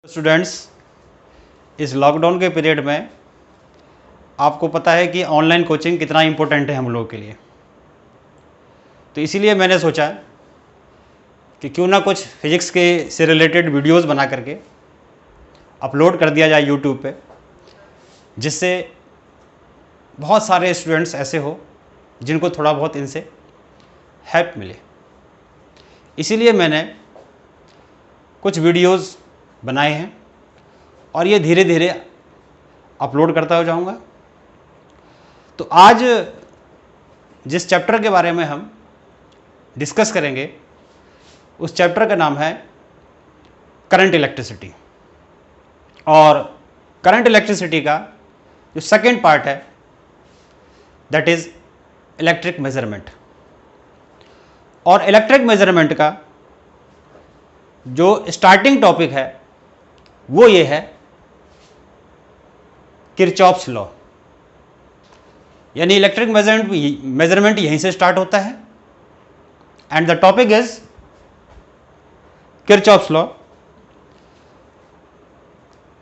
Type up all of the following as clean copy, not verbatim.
Students, इस lockdown के period में आपको पता है कि ऑनलाइन कोचिंग कितना इम्पोर्टेंट है हम लोगों के लिए। तो इसीलिए मैंने सोचा कि क्यों ना कुछ फिज़िक्स के से रिलेटेड वीडियोस बना करके अपलोड कर दिया जाए यूट्यूब पे, जिससे बहुत सारे स्टूडेंट्स ऐसे हो जिनको थोड़ा बहुत इनसे हेल्प मिले। इसीलिए मैंने कुछ वीडियोस बनाए हैं और ये धीरे धीरे अपलोड करता हो जाऊंगा। तो आज जिस चैप्टर के बारे में हम डिस्कस करेंगे उस चैप्टर का नाम है करंट इलेक्ट्रिसिटी। और करंट इलेक्ट्रिसिटी का जो सेकेंड पार्ट है दैट इज इलेक्ट्रिक मेजरमेंट। और इलेक्ट्रिक मेजरमेंट का जो स्टार्टिंग टॉपिक है वो ये है किरचॉफ्स लॉ। यानी इलेक्ट्रिक मेजरमेंट यहीं से स्टार्ट होता है and the topic is Kirchhoff's law.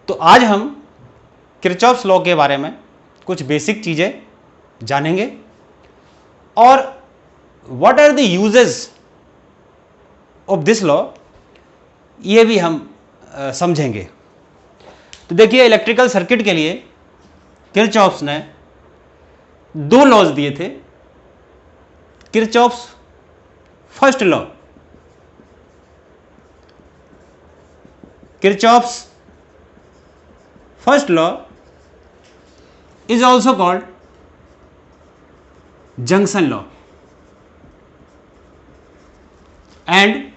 तो आज हम किरचॉफ्स लॉ के बारे में कुछ बेसिक चीजें जानेंगे और what are the uses of this law ये भी हम समझेंगे। तो देखिए, इलेक्ट्रिकल सर्किट के लिए किरचॉफ्स ने दो लॉज दिए थे। Kirchhoff's first law, Kirchhoff's first law is also called junction law and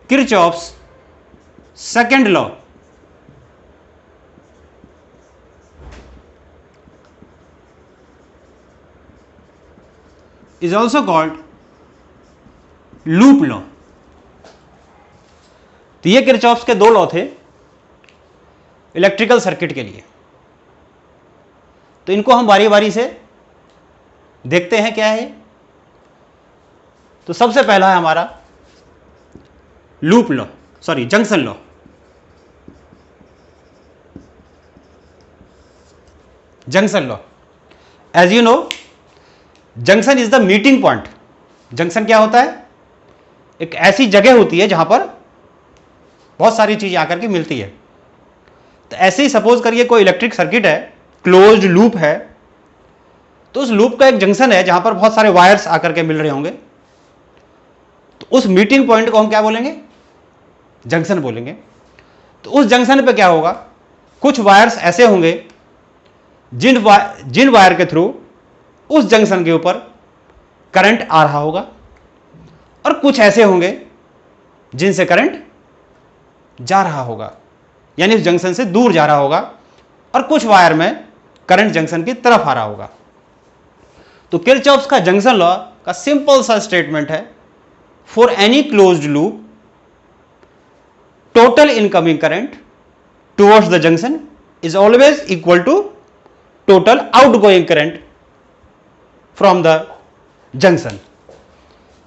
Kirchhoff's second law is also called loop law. तो ये किरचॉफ्स के दो लॉ थे इलेक्ट्रिकल सर्किट के लिए। तो इनको हम बारी बारी से देखते हैं क्या है। तो सबसे पहला है हमारा loop law, sorry junction law. Junction law, as you know, junction is the meeting point. Junction क्या होता है? एक ऐसी जगह होती है जहां पर बहुत सारी चीजें आकर के मिलती है। तो ऐसे ही सपोज करिए कोई इलेक्ट्रिक सर्किट है, क्लोज्ड लूप है, तो उस लूप का एक जंक्शन है जहां पर बहुत सारे वायर्स आकर के मिल रहे होंगे। तो उस मीटिंग पॉइंट को हम क्या बोलेंगे? जंक्शन बोलेंगे। तो उस जंक्शन पे क्या होगा? कुछ वायर्स ऐसे होंगे जिन वायर के थ्रू उस जंक्शन के ऊपर करंट आ रहा होगा, और कुछ ऐसे होंगे जिनसे करंट जा रहा होगा, यानी उस जंक्शन से दूर जा रहा होगा, और कुछ वायर में करंट जंक्शन की तरफ आ रहा होगा। तो किरचॉफ्स का जंक्शन लॉ का सिंपल सा स्टेटमेंट है, for any closed loop total incoming current towards the junction is always equal to total outgoing current from the junction।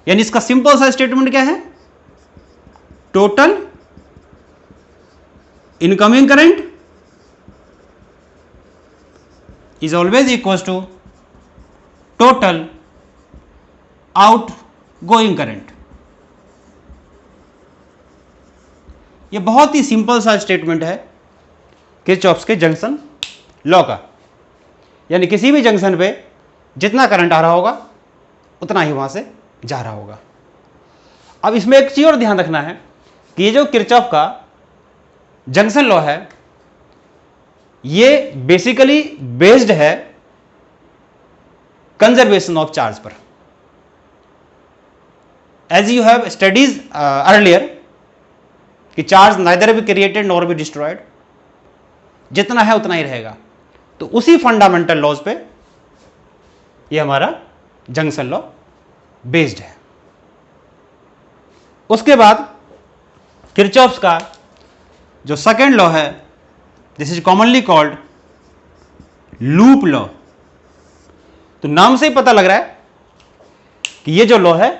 यानी इसका सिंपल सा स्टेटमेंट क्या है? Total incoming current is always equal to total outgoing current. ये बहुत ही simple सा statement है किरचॉफ्स के जंक्शन लॉ का। यानी किसी भी जंक्शन पे जितना करंट आ रहा होगा उतना ही वहां से जा रहा होगा। अब इसमें एक चीज और ध्यान रखना है कि ये जो किरचॉफ का जंक्शन लॉ है ये बेसिकली बेस्ड है कंजर्वेशन ऑफ चार्ज पर। As you have studies earlier कि charge neither be created nor be destroyed, जितना है उतना ही रहेगा। तो उसी फंडामेंटल लॉज पे ये हमारा जंक्शन लॉ बेस्ड है। उसके बाद किरचॉफ्स का जो सेकेंड लॉ है this is commonly called loop law. तो नाम से ही पता लग रहा है कि ये जो लॉ है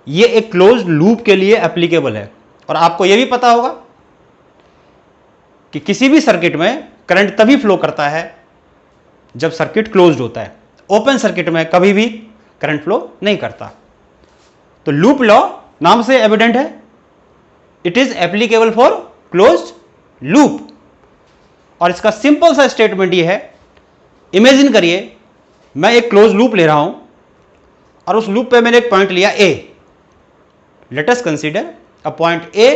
ये एक क्लोज्ड लूप के लिए एप्लीकेबल है। और आपको यह भी पता होगा कि किसी भी सर्किट में करंट तभी फ्लो करता है जब सर्किट क्लोज्ड होता है। ओपन सर्किट में कभी भी करंट फ्लो नहीं करता। तो लूप लॉ नाम से एविडेंट है, it is applicable for closed loop. और इसका सिंपल सा स्टेटमेंट ये है, इमेजिन करिए मैं एक क्लोज लूप ले रहा हूं और उस लूप पे मैंने एक पॉइंट लिया A. Let us consider a point A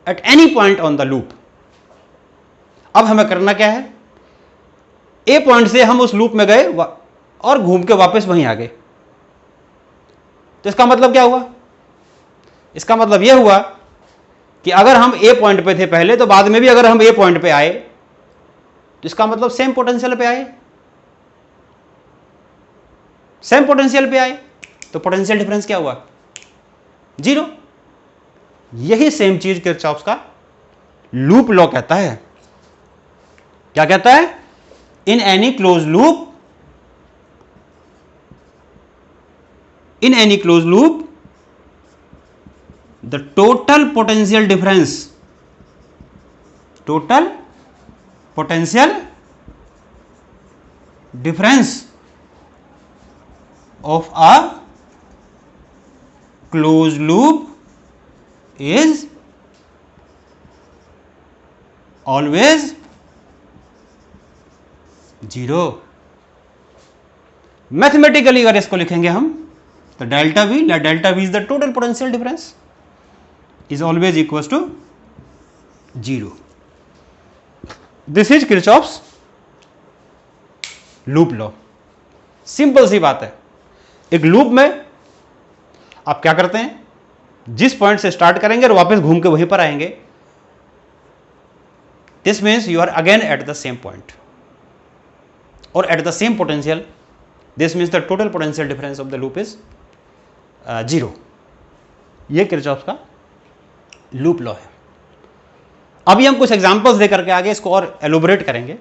at any point on the loop. अब हमें करना क्या है, ए पॉइंट से हम उस लूप में गए और घूम के वापस वहीं आ गए। तो इसका मतलब क्या हुआ, इसका मतलब यह हुआ कि अगर हम ए पॉइंट पे थे पहले, तो बाद में भी अगर हम ए पॉइंट पे आए तो इसका मतलब सेम पोटेंशियल पे आए, सेम पोटेंशियल पे आए, तो पोटेंशियल डिफरेंस क्या हुआ, जीरो। यही सेम चीज किरचॉफ्स का लूप लॉ कहता है। क्या कहता है, in any close loop, in any close loop the total potential difference of a closed loop is always zero. Mathematically अगर इसको लिखेंगे हम तो delta V is the total potential difference is always equals to 0. This is Kirchhoff's loop law. Simple सी बात है, एक loop में आप क्या करते हैं, जिस पॉइंट से स्टार्ट करेंगे और वापस घूम के वहीं पर आएंगे, this means you are again at the same point और at the same potential. This means the total potential difference of the loop is 0। यह किरचॉफ का लूप लॉ है। अभी हम कुछ एग्जांपल्स देकर के आगे इसको और एलोबरेट करेंगे।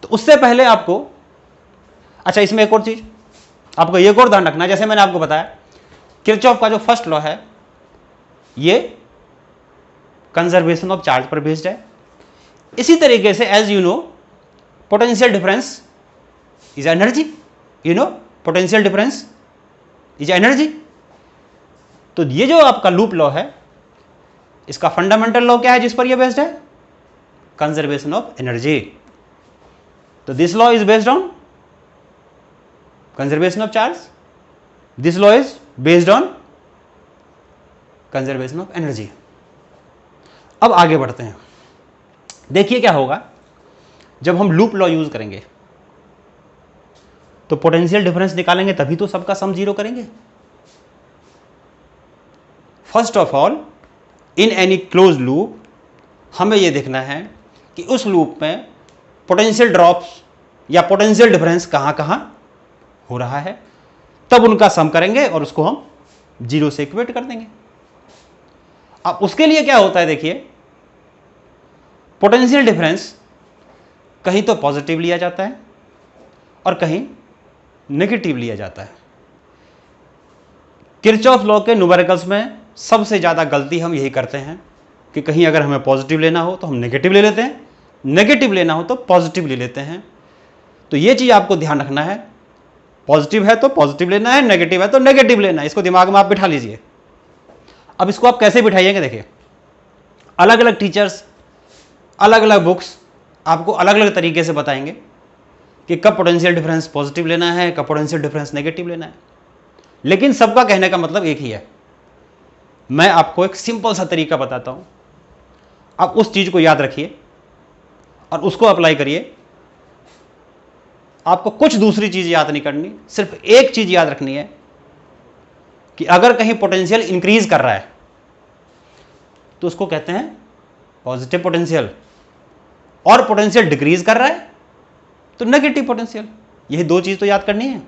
तो उससे पहले आपको, अच्छा इसमें एक और चीज आपको एक और ध्यान रखना है। जैसे मैंने आपको बताया किरचॉफ का जो फर्स्ट लॉ है ये कंजर्वेशन ऑफ चार्ज पर बेस्ड है। इसी तरीके से as you know potential difference is energy, you know potential difference is energy. तो ये जो आपका लूप लॉ है इसका फंडामेंटल लॉ क्या है जिस पर ये बेस्ड है, कंजर्वेशन ऑफ एनर्जी। तो this law is based on conservation of charge, this law is based on conservation of energy. अब आगे बढ़ते हैं। देखिए क्या होगा जब हम लूप लॉ यूज करेंगे, तो पोटेंशियल डिफरेंस निकालेंगे तभी तो सबका सम जीरो करेंगे। First of all in any close loop हमें यह देखना है कि उस लूप में पोटेंशियल ड्रॉप्स या पोटेंशियल डिफरेंस कहां कहां हो रहा है, तब उनका सम करेंगे और उसको हम जीरो से इक्वेट कर देंगे। अब उसके लिए क्या होता है, देखिए पोटेंशियल डिफरेंस कहीं तो पॉजिटिव लिया जाता है और कहीं नेगेटिव लिया जाता है। किरचॉफ लॉ के न्यूमेरिकल्स में सबसे ज़्यादा गलती हम यही करते हैं कि कहीं अगर हमें पॉजिटिव लेना हो तो हम नेगेटिव ले लेते हैं, नेगेटिव लेना हो तो पॉजिटिव ले लेते हैं। तो ये चीज़ आपको ध्यान रखना है, पॉजिटिव है तो पॉजिटिव लेना है, नेगेटिव है तो नेगेटिव लेना है। इसको दिमाग में आप बिठा लीजिए। अब इसको आप कैसे बिठाइएगा, देखिए अलग अलग टीचर्स अलग अलग बुक्स आपको अलग अलग तरीके से बताएंगे कि कब पोटेंशियल डिफरेंस पॉजिटिव लेना है, कब पोटेंशियल डिफरेंस नेगेटिव लेना है, लेकिन सबका कहने का मतलब एक ही है। मैं आपको एक सिंपल सा तरीका बताता हूं, आप उस चीज को याद रखिए और उसको अप्लाई करिए। आपको कुछ दूसरी चीज याद नहीं करनी, सिर्फ एक चीज याद रखनी है कि अगर कहीं पोटेंशियल इंक्रीज कर रहा है तो उसको कहते हैं पॉजिटिव पोटेंशियल, और पोटेंशियल डिक्रीज कर रहा है तो नेगेटिव पोटेंशियल। यही दो चीज तो याद करनी है।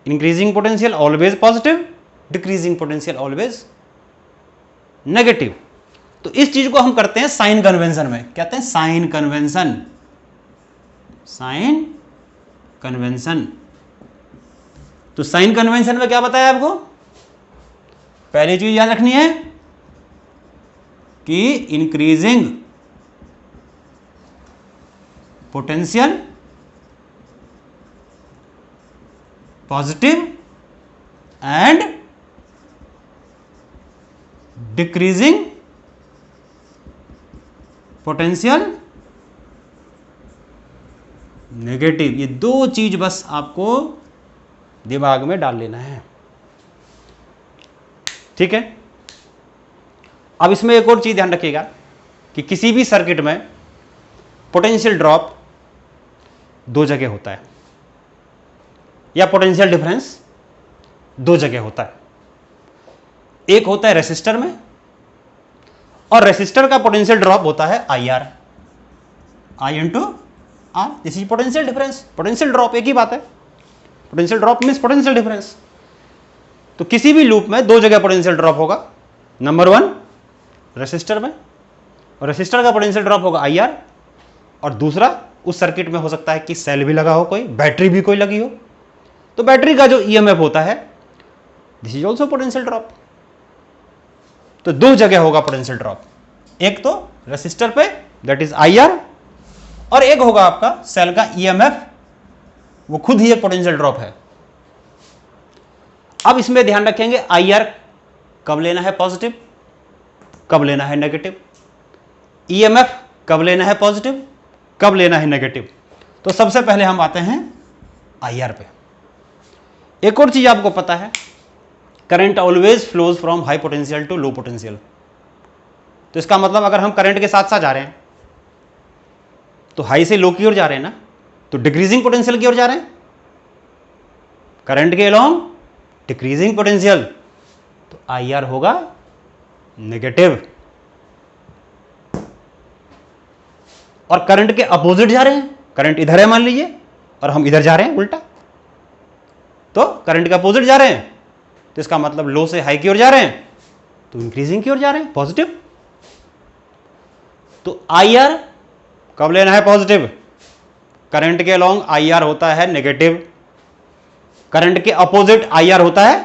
Increasing potential always positive, decreasing potential always negative. तो इस चीज को हम करते हैं साइन कन्वेंशन में, कहते हैं साइन कन्वेंशन, साइन कन्वेंशन। तो साइन कन्वेंशन में क्या बताया आपको, पहली चीज याद रखनी है कि increasing potential positive and decreasing potential negative. ये दो चीज बस आपको दिमाग में डाल लेना है, ठीक है। अब इसमें एक और चीज ध्यान रखिएगा कि किसी भी सर्किट में पोटेंशियल ड्रॉप दो जगह होता है या पोटेंशियल डिफरेंस दो जगह होता है। एक होता है रेसिस्टर में, और रेसिस्टर का पोटेंशियल ड्रॉप होता है I R, I into R. This is potential difference, potential drop एक ही बात है। Potential drop means potential difference. तो किसी भी लूप में दो जगह पोटेंशियल ड्रॉप होगा, नंबर वन रेसिस्टर में, और रेसिस्टर का पोटेंशियल ड्रॉप होगा आई आर, और दूसरा उस सर्किट में हो सकता है कि सेल भी लगा हो, कोई बैटरी भी कोई लगी हो, तो बैटरी का जो ईएमएफ होता है this is also potential drop. तो दो जगह होगा पोटेंशियल ड्रॉप, एक तो रेसिस्टर पे दैट इज आई आर, और एक होगा आपका सेल का ईएमएफ, वो खुद ही एक पोटेंशियल ड्रॉप है। अब इसमें ध्यान रखेंगे आई आर कब लेना है पॉजिटिव, कब लेना है नेगेटिव, ईएमएफ कब लेना है पॉजिटिव, कब लेना है नेगेटिव। तो सबसे पहले हम आते हैं आई आर पे। एक और चीज आपको पता है, current always flows from high potential to low potential. तो इसका मतलब अगर हम करंट के साथ साथ जा रहे हैं तो हाई से लो की ओर जा रहे हैं ना, तो डिक्रीजिंग पोटेंशियल की ओर जा रहे हैं, करंट के अलोंग डिक्रीजिंग पोटेंशियल, तो आई आर होगा नेगेटिव। और करंट के अपोजिट जा रहे हैं, करंट इधर है मान लीजिए और हम इधर जा रहे हैं उल्टा, तो करंट के अपोजिट जा रहे हैं, तो इसका मतलब लो से हाई की ओर जा रहे हैं, तो इंक्रीजिंग की ओर जा रहे हैं, पॉजिटिव। तो आई आर कब लेना है पॉजिटिव, करंट के अलोंग आई आर होता है नेगेटिव, करंट के अपोजिट आई आर होता है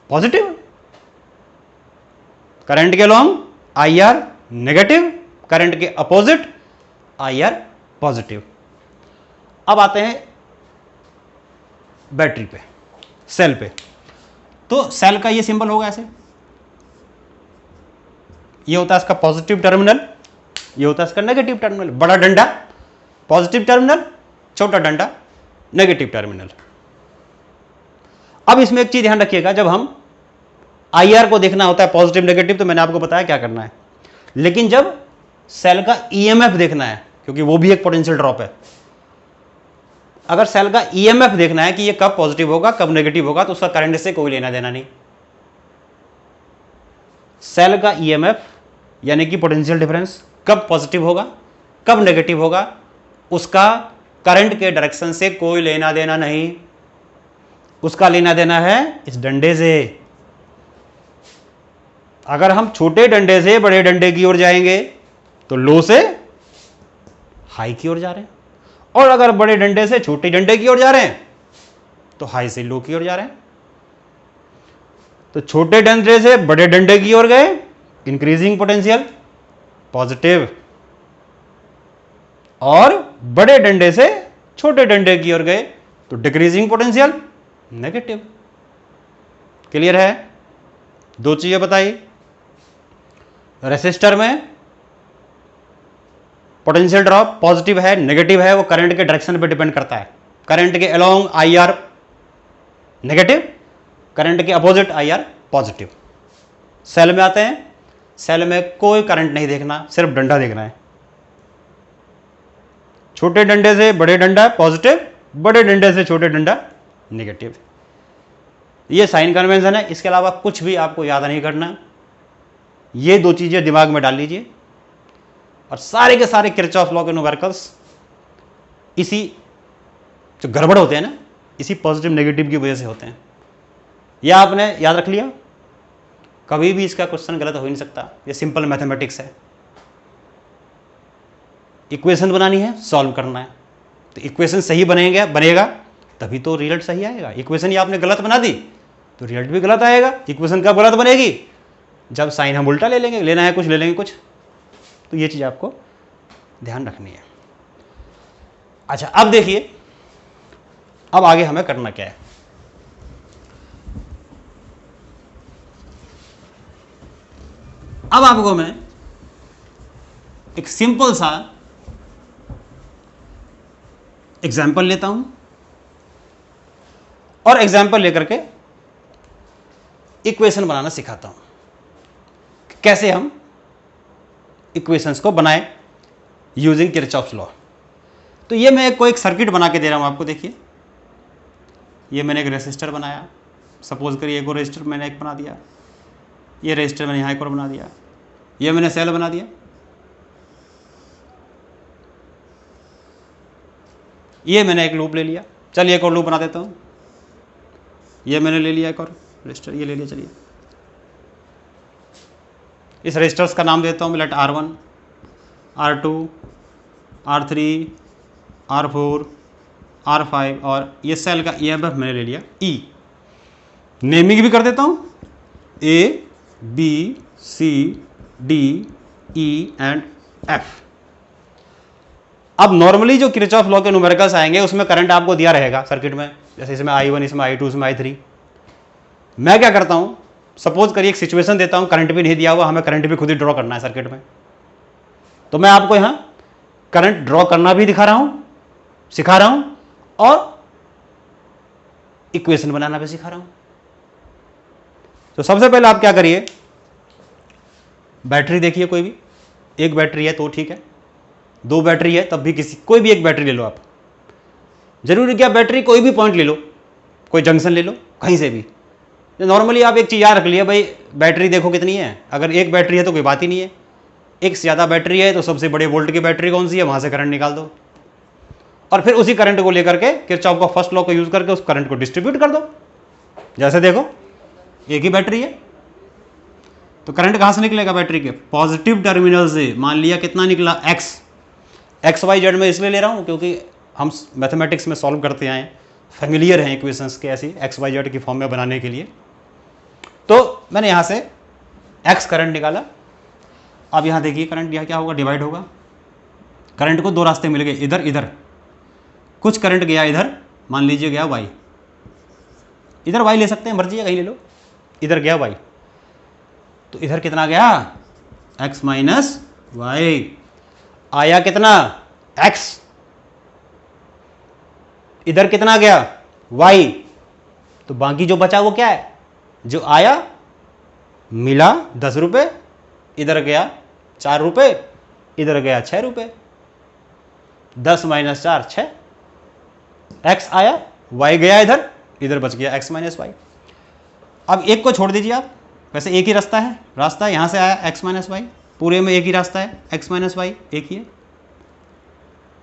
पॉजिटिव। करंट के along I R negative, current के अपोजिट आई आर पॉजिटिव। अब आते हैं बैटरी पे, सेल पे। तो सेल का ये सिंबल होगा ऐसे, ये होता है इसका पॉजिटिव टर्मिनल, ये होता है इसका नेगेटिव टर्मिनल। बड़ा डंडा पॉजिटिव टर्मिनल, छोटा डंडा नेगेटिव टर्मिनल। अब इसमें एक चीज ध्यान रखिएगा, जब हम आई आर को देखना होता है पॉजिटिव नेगेटिव, तो मैंने आपको बताया क्या करना है, लेकिन जब सेल का ईएमएफ देखना है, क्योंकि वो भी एक पोटेंशियल ड्रॉप है, अगर सेल का ईएमएफ देखना है कि ये कब पॉजिटिव होगा कब नेगेटिव होगा, तो उसका करंट से कोई लेना देना नहीं। सेल का ईएमएफ यानी कि पोटेंशियल डिफरेंस कब पॉजिटिव होगा कब नेगेटिव होगा, उसका करंट के डायरेक्शन से कोई लेना देना नहीं, उसका लेना देना है इस डंडे से। अगर हम छोटे डंडे से बड़े डंडे की ओर जाएंगे तो लो से हाई की ओर जा रहे हैं, और अगर बड़े डंडे से छोटे डंडे की ओर जा रहे हैं तो हाई से लो की ओर जा रहे हैं। तो छोटे डंडे से बड़े डंडे की ओर गए, इंक्रीजिंग पोटेंशियल पॉजिटिव, और बड़े डंडे से छोटे डंडे की ओर गए तो डिक्रीजिंग पोटेंशियल नेगेटिव। क्लियर है? दो चीजें बताई, रेसिस्टर में पोटेंशियल ड्रॉप पॉजिटिव है नेगेटिव है, वो करंट के डायरेक्शन पे डिपेंड करता है। करंट के along I R negative, current के opposite I R positive. Cell में आते हैं, सेल में कोई करंट नहीं देखना, सिर्फ डंडा देखना है। छोटे डंडे से बड़े डंडा पॉजिटिव, बड़े डंडे से छोटे डंडा नेगेटिव। ये साइन कन्वेंशन है, इसके अलावा कुछ भी आपको याद नहीं करना। ये दो चीजें दिमाग में डाल लीजिए, और सारे के सारे किरचॉफ लॉ के न्यूमेरिकल्स इसी जो गड़बड़ होते हैं ना, इसी पॉजिटिव नेगेटिव की वजह से होते हैं। यह आपने याद रख लिया, कभी भी इसका क्वेश्चन गलत हो ही नहीं सकता। ये सिंपल मैथमेटिक्स है। इक्वेशन बनानी है, सॉल्व करना है, तो इक्वेशन सही बनेगा तभी तो रिजल्ट सही आएगा। इक्वेशन ही आपने गलत बना दी तो रिजल्ट भी गलत आएगा। इक्वेशन कब गलत बनेगी? जब साइन हम उल्टा ले लेंगे, लेना है कुछ ले लेंगे कुछ। तो ये चीज़ आपको ध्यान रखनी है। अच्छा, अब देखिए अब आगे हमें करना क्या है। अब आपको मैं एक सिंपल सा एग्जाम्पल लेता हूं और एग्जाम्पल लेकर के इक्वेशन बनाना सिखाता हूं, कैसे हम इक्वेशंस को बनाएं यूजिंग किरचॉफ्स लॉ। तो ये मैं कोई एक सर्किट बना के दे रहा हूं आपको। देखिए, ये मैंने एक रेसिस्टर बनाया, सपोज करिए एक और रेसिस्टर मैंने एक बना दिया, ये रेसिस्टर मैंने यहाँ एक और बना दिया, ये मैंने सेल बना दिया, ये मैंने एक लूप ले लिया। चलिए एक और लूप बना देता हूँ, ये मैंने ले लिया एक और रेजिस्टर, ये ले लिया। चलिए इस रेजिस्टर्स का नाम देता हूँ मैं, late R1, R2, R3, R4, R5 और ये सेल का EMF मैंने ले लिया E। नेमिंग भी कर देता हूँ A, B, C, D, E and F। अब नॉर्मली जो किरचॉफ लॉ के न्यूमेरिकल्स आएंगे उसमें करंट आपको दिया रहेगा सर्किट में, जैसे इसमें I1, इसमें I2, इसमें I3। मैं क्या करता हूं, सपोज करिए एक सिचुएशन देता हूं, करंट भी नहीं दिया हुआ, हमें करंट भी खुद ही ड्रॉ करना है सर्किट में। तो मैं आपको यहां करंट ड्रॉ करना भी दिखा रहा हूं, सिखा रहा हूं, और इक्वेशन बनाना भी सिखा रहा हूं। तो सबसे पहले आप क्या करिए, बैटरी देखिए, कोई भी एक बैटरी है तो ठीक है, 2 बैटरी है तब भी कोई भी एक बैटरी ले लो आप। जरूरी क्या, बैटरी कोई भी पॉइंट ले लो, कोई जंक्शन ले लो, कहीं से भी। नॉर्मली आप एक चीज़ याद रख लिया भाई, बैटरी देखो कितनी है। अगर एक बैटरी है तो कोई बात ही नहीं है, एक से ज़्यादा बैटरी है तो सबसे बड़े वोल्ट की बैटरी कौन सी है, वहाँ से करंट निकाल दो और फिर उसी करंट को लेकर के किरचॉफ का फर्स्ट लॉ को यूज़ करके उस करंट को डिस्ट्रीब्यूट कर दो। जैसे देखो एक ही बैटरी है तो करंट कहाँ से निकलेगा, बैटरी के पॉजिटिव टर्मिनल से। मान लिया कितना निकला, एक्स वाई जेड में इसलिए ले रहा हूँ क्योंकि हम मैथमेटिक्स में सॉल्व करते आए, फेमिलियर हैं इक्वेशंस के ऐसी एक्स वाई जेड की फॉर्म में बनाने के लिए। तो मैंने यहाँ से एक्स करंट निकाला। अब यहाँ देखिए करंट यहाँ क्या होगा, डिवाइड होगा। करंट को 2 रास्ते मिल गए, इधर इधर। कुछ करंट गया इधर, मान लीजिए गया वाई, इधर वाई ले सकते हैं, मर्जी है कहीं ले लो। इधर गया वाई, तो इधर कितना गया, एक्स माइनस वाई। आया कितना, एक्स। इधर कितना गया, वाई। तो बाकी जो बचा वो क्या है, जो आया मिला 10 रुपये, इधर गया 4 रुपये, इधर गया 6 रुपये। 10 माइनस 4 6। एक्स आया, वाई गया इधर, इधर बच गया एक्स माइनस वाई। अब एक को छोड़ दीजिए आप, वैसे एक ही रास्ता है यहाँ से आया एक्स माइनस वाई, पूरे में एक ही रास्ता है, एक्स माइनस वाई एक ही है।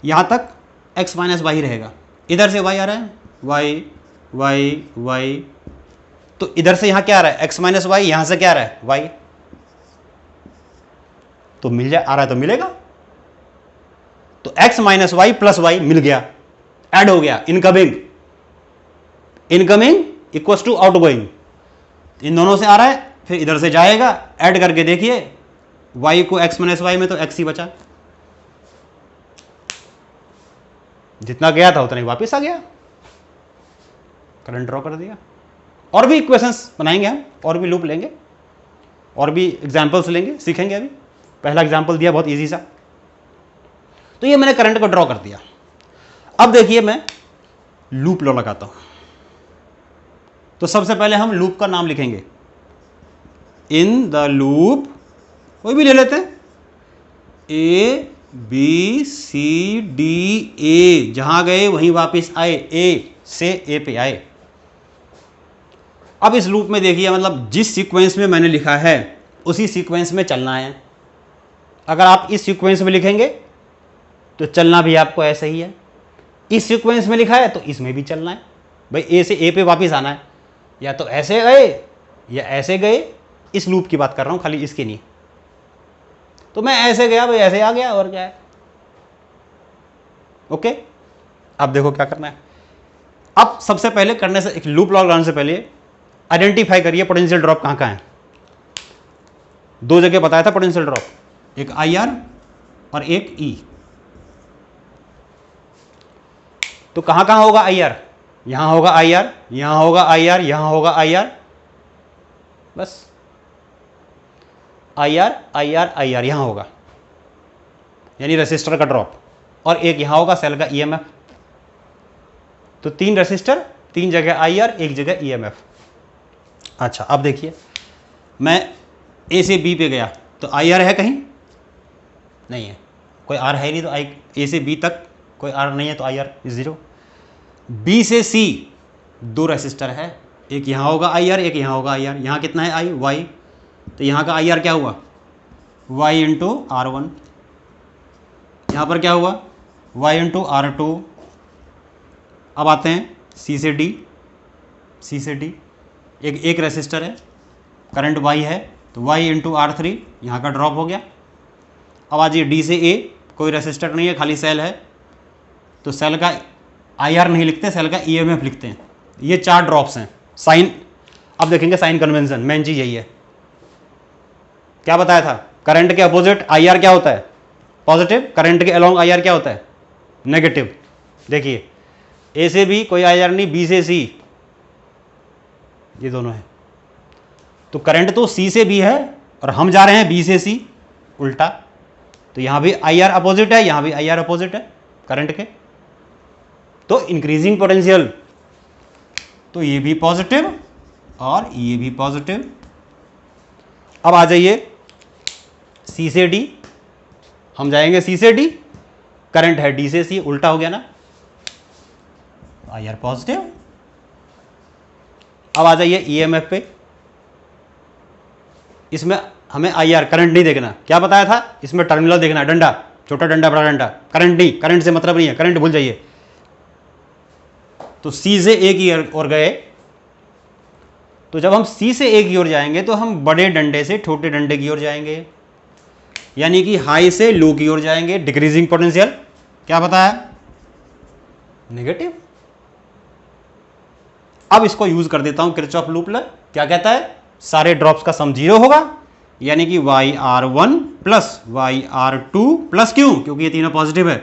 यहाँ तक एक्स माइनस वाई रहेगा, इधर से वाई आ रहा है, वाई वाई वाई। तो इधर से यहाँ क्या आ रहा है, एक्स माइनस वाई, यहाँ से क्या आ रहा है, वाई। तो मिल जाए, आ रहा है तो मिलेगा। तो X minus Y plus Y मिल गया, ऐड हो गया। Incoming incoming equals to outgoing, इन दोनों से आ रहा है, फिर इधर से जाएगा। ऐड करके देखिए y को x माइनस वाई में तो x ही बचा, जितना गया था उतना ही वापस आ गया, करंट ड्रॉ कर दिया। और भी इक्वेशंस बनाएंगे हम, और भी लूप लेंगे, और भी एग्जांपल्स लेंगे, सीखेंगे। अभी पहला एग्जांपल दिया बहुत इजी सा। तो ये मैंने करंट को ड्रॉ कर दिया। अब देखिए मैं लूप लॉ लगाता हूं। तो सबसे पहले हम लूप का नाम लिखेंगे, इन द लूप, कोई भी ले लेते हैं, A B C D A, जहां गए वहीं वापस आए, ए से ए पे आए। अब इस लूप में देखिए, मतलब जिस सीक्वेंस में मैंने लिखा है उसी सीक्वेंस में चलना है। अगर आप इस सीक्वेंस में लिखेंगे तो चलना भी आपको ऐसे ही है, इस सीक्वेंस में लिखा है तो इसमें भी चलना है। भाई ए से ए पे वापस आना है, या तो ऐसे गए या ऐसे गए। इस लूप की बात कर रहा हूं, खाली इसकी नहीं। तो मैं ऐसे गया, भाई ऐसे आ गया, और क्या है। ओके, अब देखो क्या करना है। अब सबसे पहले करने से, एक लूप लॉ लगाने से पहले आइडेंटिफाई करिए पोटेंशियल ड्रॉप कहां कहां है। दो जगह बताया था पोटेंशियल ड्रॉप, एक IR और एक E। तो कहां कहां होगा IR? यहां होगा IR, यहां होगा IR, यहां होगा IR, बस IR IR IR यहां होगा, यानी रेसिस्टर का ड्रॉप, और एक यहां होगा सेल का EMF। तो 3 रेसिस्टर, 3 जगह IR, एक जगह EMF। अच्छा अब देखिए, मैं A से B पे गया तो IR है कहीं? नहीं है, कोई R है नहीं, तो A से B तक कोई R नहीं है तो IR 0। B से C 2 रेसिस्टर है, एक यहाँ होगा IR, एक यहाँ होगा IR। यहाँ कितना है I? Y। तो यहाँ का IR क्या हुआ? Y into R1। यहाँ पर क्या हुआ? Y into R2। अब आते हैं C से D, C से D एक रेसिस्टर है, करंट Y है, तो Y इंटू R3, यहाँ का ड्रॉप हो गया। अब आ जाइए D से A, कोई रेसिस्टर नहीं है, खाली सेल है, तो सेल का IR नहीं लिखते, सेल का EMF लिखते हैं। ये 4 ड्रॉप्स हैं। साइन, अब देखेंगे साइन कन्वेंशन, मेन चीज यही है। क्या बताया था? करंट के अपोजिट IR क्या होता है? पॉजिटिव। करंट के अलोंग IR क्या होता है? नेगेटिव। देखिए A से B कोई IR नहीं, B से C ये दोनों है, तो करंट तो C से B है और हम जा रहे हैं B से C, उल्टा। तो यहां भी IR अपोजिट है, यहां भी IR अपोजिट है करंट के, तो इंक्रीजिंग पोटेंशियल, तो ये भी पॉजिटिव और ये भी पॉजिटिव। अब आ जाइए C से D, हम जाएंगे C से D, करंट है D से C, उल्टा हो गया ना, IR पॉजिटिव। अब आ जाइए EMF पे, इसमें हमें IR करंट नहीं देखना, क्या बताया था? इसमें टर्मिनल देखना है, डंडा, छोटा डंडा बड़ा डंडा, करंट नहीं, करंट से मतलब नहीं है, करंट भूल जाइए। तो C से A की ओर गए, तो जब हम C से A की ओर जाएंगे तो हम बड़े डंडे से छोटे डंडे की ओर जाएंगे, यानी कि हाई से लो की ओर जाएंगे, डिक्रीजिंग पोटेंशियल। क्या बताया? नेगेटिव। अब इसको यूज कर देता हूं किरचॉफ लूप लॉ। क्या कहता है? सारे ड्रॉप्स का सम 0 होगा, यानी कि YR1 प्लस YR2 प्लस, क्योंकि ये तीनों पॉजिटिव है,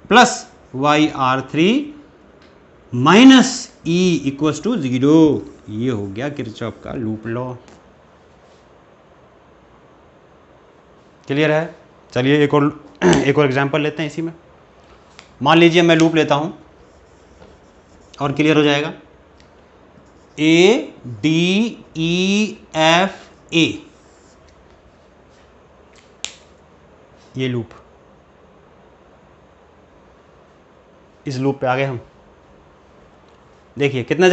plus YR3 minus E equals to 0। ये हो गया किरचॉफ का लूप लॉ। क्लियर है? चलिए एक और एग्जांपल लेते हैं इसी में। मान लीजिए मैं लूप लेता हूं और क्लियर हो जाएगा। ADEFA ये लूप, इस लूप पे आ गए हम। देखिए कितने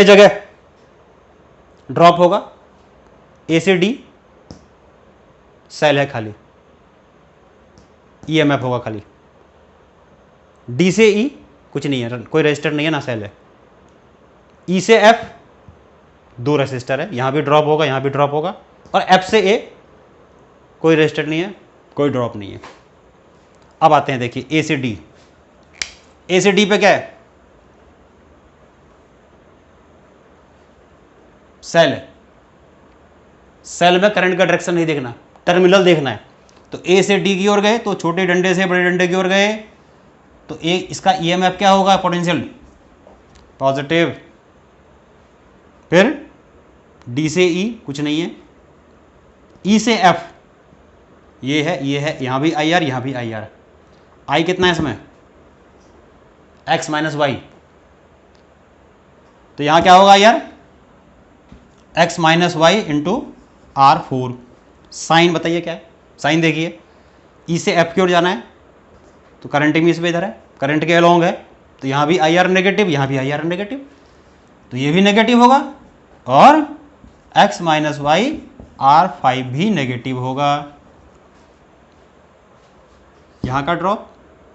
जगह ड्रॉप होगा? A से D सेल है खाली, EMF होगा खाली। D से E कुछ नहीं है, कोई रेजिस्टर नहीं है ना सेल है। E से F 2 रेसिस्टर है, यहां भी ड्रॉप होगा, यहां भी ड्रॉप होगा, और F से A कोई रेजिस्टर नहीं है, कोई ड्रॉप नहीं है। अब आते हैं, देखिए A से D, A से D पे क्या है? सेल है, सेल में करंट का डायरेक्शन नहीं देखना, टर्मिनल देखना है। तो A से D की ओर गए तो छोटे डंडे से बड़े डंडे की ओर गए, तो इसका EMF क्या होगा? Potential positive. फिर D से E कुछ नहीं है, E से F ये है, यहां भी IR, यहां भी IR। I कितना है इसमें? X माइनस वाई, तो यहां क्या होगा यार? X minus Y into R4। Sign बताइए क्या है? साइन देखिए, E से F की ओर जाना है तो करंट भी इस पे इधर है, करंट के अलोंग है, तो यहां भी IR नेगेटिव, यहां भी IR नेगेटिव, तो ये भी नेगेटिव होगा, और X माइनस वाई R5 भी नेगेटिव होगा। यहां का ड्रॉप,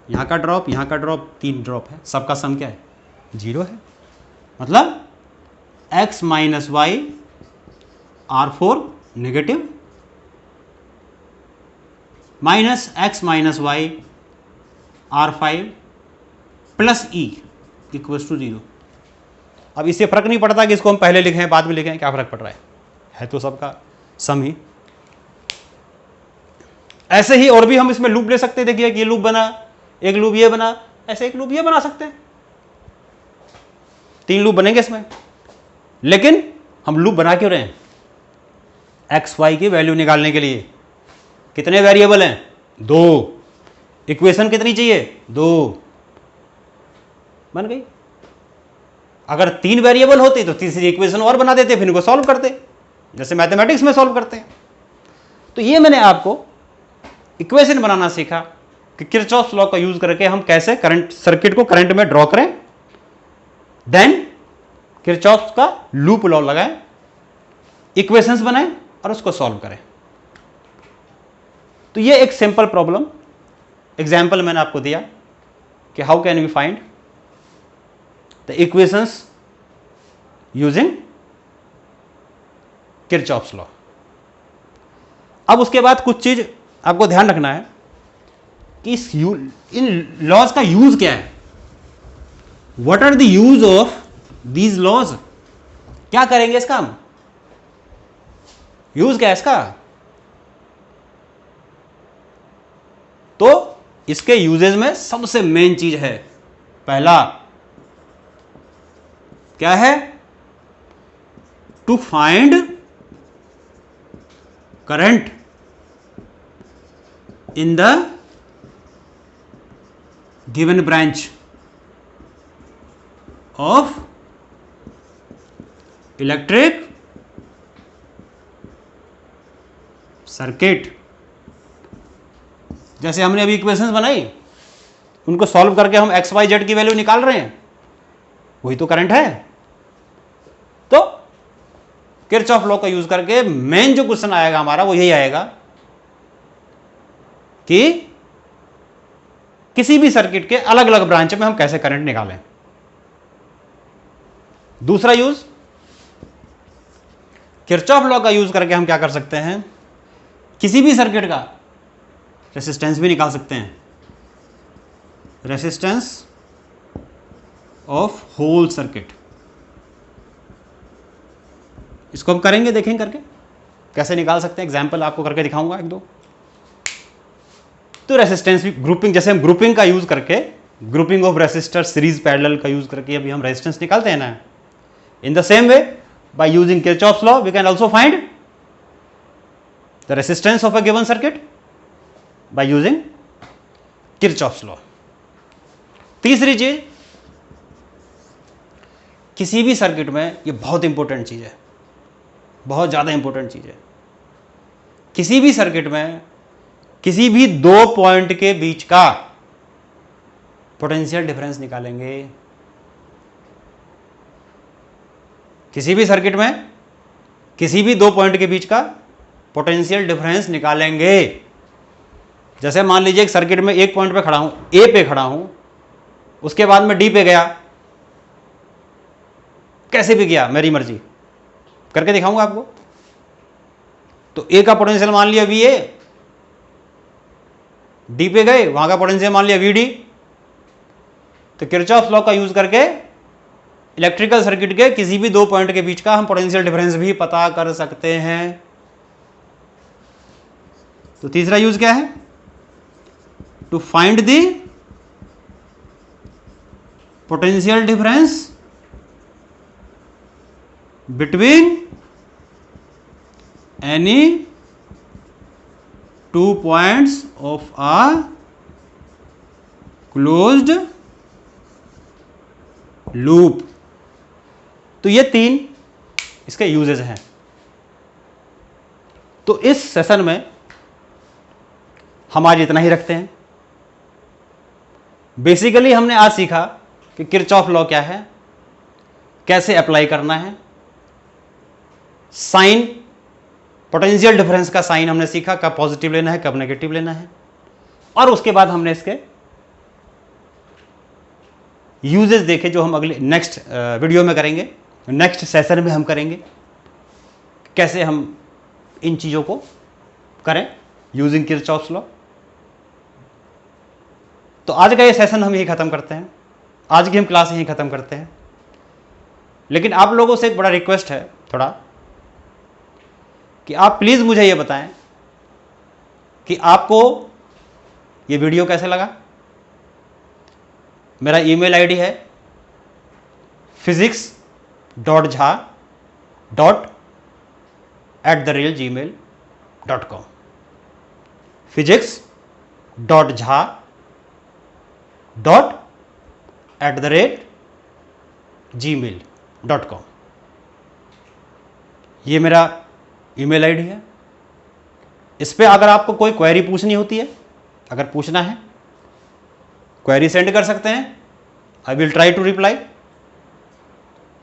यहां का ड्रॉप, यहां का ड्रॉप, 3 ड्रॉप है, सबका सम क्या है? 0 है। मतलब X minus Y R4 negative minus X minus Y R5 plus E equals to 0। अब इससे फर्क नहीं पड़ता कि इसको हम पहले लिखें बाद में लिखें, क्या फर्क पड़ रहा है तो सबका सम ही। ऐसे ही और भी हम इसमें लूप ले सकते हैं। देखिए ये लूप बना, एक लूप ये बना, ऐसे एक लूप ये बना सकते हैं, 3 लूप बनेंगे इसमें। लेकिन हम लूप बना क्यों रहे हैं? एक्स वाई की वैल्यू निकालने के लिए। कितने वेरिएबल हैं? 2। इक्वेशन कितनी चाहिए? 2। बन गई। अगर 3 वेरिएबल होते तो तीसरी इक्वेशन और बना देते, फिर इनको सॉल्व करते, जैसे मैथमेटिक्स में सॉल्व करते हैं। तो ये मैंने आपको इक्वेशन बनाना सीखा कि किरचॉफ लॉ का यूज करके हम कैसे करंट सर्किट को करंट में ड्रॉ करें, देन किरचॉफ का लूप लॉ लगाएं, इक्वेशंस बनाएं और उसको सॉल्व करें। तो ये एक सिंपल प्रॉब्लम एग्जाम्पल मैंने आपको दिया कि how can we find the equations using Kirchhoff's law. अब उसके बाद कुछ चीज आपको ध्यान रखना है कि इन लॉज का यूज क्या है। What are the use of these laws? क्या करेंगे इसका हम? यूज क्या है इसका? तो इसके यूजेज में सबसे मेन चीज है, पहला क्या है? To find current in the given branch of electric circuit. जैसे हमने अभी इक्वेशंस बनाई, उनको सॉल्व करके हम एक्स वाई जेड की वैल्यू निकाल रहे हैं, वही तो करंट है। तो किरचॉफ लॉ का यूज करके मेन जो क्वेश्चन आएगा हमारा वो यही आएगा कि किसी भी सर्किट के अलग अलग ब्रांच में हम कैसे करंट निकालें। दूसरा यूज, किरचॉफ लॉ का यूज करके हम क्या कर सकते हैं? किसी भी सर्किट का रेसिस्टेंस भी निकाल सकते हैं, रेसिस्टेंस ऑफ होल सर्किट। इसको हम करेंगे, देखेंगे करके कैसे निकाल सकते हैं, एग्जाम्पल आपको करके दिखाऊंगा 1-2। तो रेसिस्टेंस भी ग्रुपिंग, जैसे हम ग्रुपिंग का यूज करके, grouping of resistor series parallel का यूज करके अभी हम रेजिस्टेंस निकालते हैं ना, in the same way by using Kirchhoff's law we can also find the resistance of a given circuit by using Kirchhoff's law. तीसरी चीज, किसी भी सर्किट में, ये बहुत इंपॉर्टेंट चीज है, बहुत ज्यादा इंपॉर्टेंट चीज है, किसी भी सर्किट में किसी भी 2 पॉइंट के बीच का पोटेंशियल डिफरेंस निकालेंगे। किसी भी सर्किट में किसी भी 2 पॉइंट के बीच का पोटेंशियल डिफरेंस निकालेंगे। जैसे मान लीजिए एक सर्किट में एक पॉइंट पे खड़ा हूं, ए पे खड़ा हूं, उसके बाद में डी पे गया, कैसे भी गया मेरी मर्जी, करके दिखाऊंगा आपको। तो ए का पोटेंशियल मान लिया वी ए, डी पे गए, वहां का पोटेंशियल मान लिया वी डी। तो किरचॉफ लॉ का यूज करके इलेक्ट्रिकल सर्किट के किसी भी 2 पॉइंट के बीच का हम पोटेंशियल डिफरेंस भी पता कर सकते हैं। तो तीसरा यूज क्या है? To find the potential difference between any 2 points of a closed loop। तो ये 3 इसके यूजेस हैं। तो इस सेशन में हम आज इतना ही रखते हैं। बेसिकली हमने आज सीखा कि किरचॉफ लॉ क्या है, कैसे अप्लाई करना है, साइन, पोटेंशियल डिफरेंस का साइन हमने सीखा, कब पॉजिटिव लेना है कब नेगेटिव लेना है, और उसके बाद हमने इसके यूजेस देखे जो हम अगले नेक्स्ट वीडियो में करेंगे, नेक्स्ट सेशन में हम करेंगे कैसे हम इन चीज़ों को करें यूजिंग किरचॉफ्स लॉ। तो आज का ये सेशन हम यही ख़त्म करते हैं, आज की हम क्लास यही ख़त्म करते हैं। लेकिन आप लोगों से एक बड़ा रिक्वेस्ट है थोड़ा, कि आप प्लीज़ मुझे ये बताएं कि आपको ये वीडियो कैसे लगा। मेरा ईमेल आईडी है physics.jha@gmail.com physics.jha@gmail.com ये मेरा ईमेल आईडी है। इस पे अगर आपको कोई क्वेरी पूछनी होती है, अगर पूछना है, क्वेरी सेंड कर सकते हैं। I will try to reply.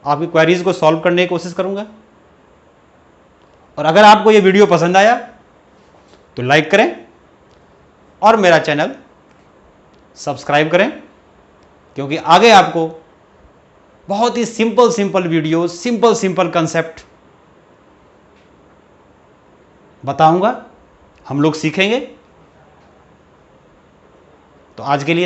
आपकी क्वेरीज को सॉल्व करने की कोशिश करूंगा। और अगर आपको ये वीडियो पसंद आया तो लाइक करें और मेरा चैनल सब्सक्राइब करें, क्योंकि आगे आपको बहुत ही सिंपल वीडियो, सिंपल कंसेप्ट बताऊंगा, हम लोग सीखेंगे। तो आज के लिए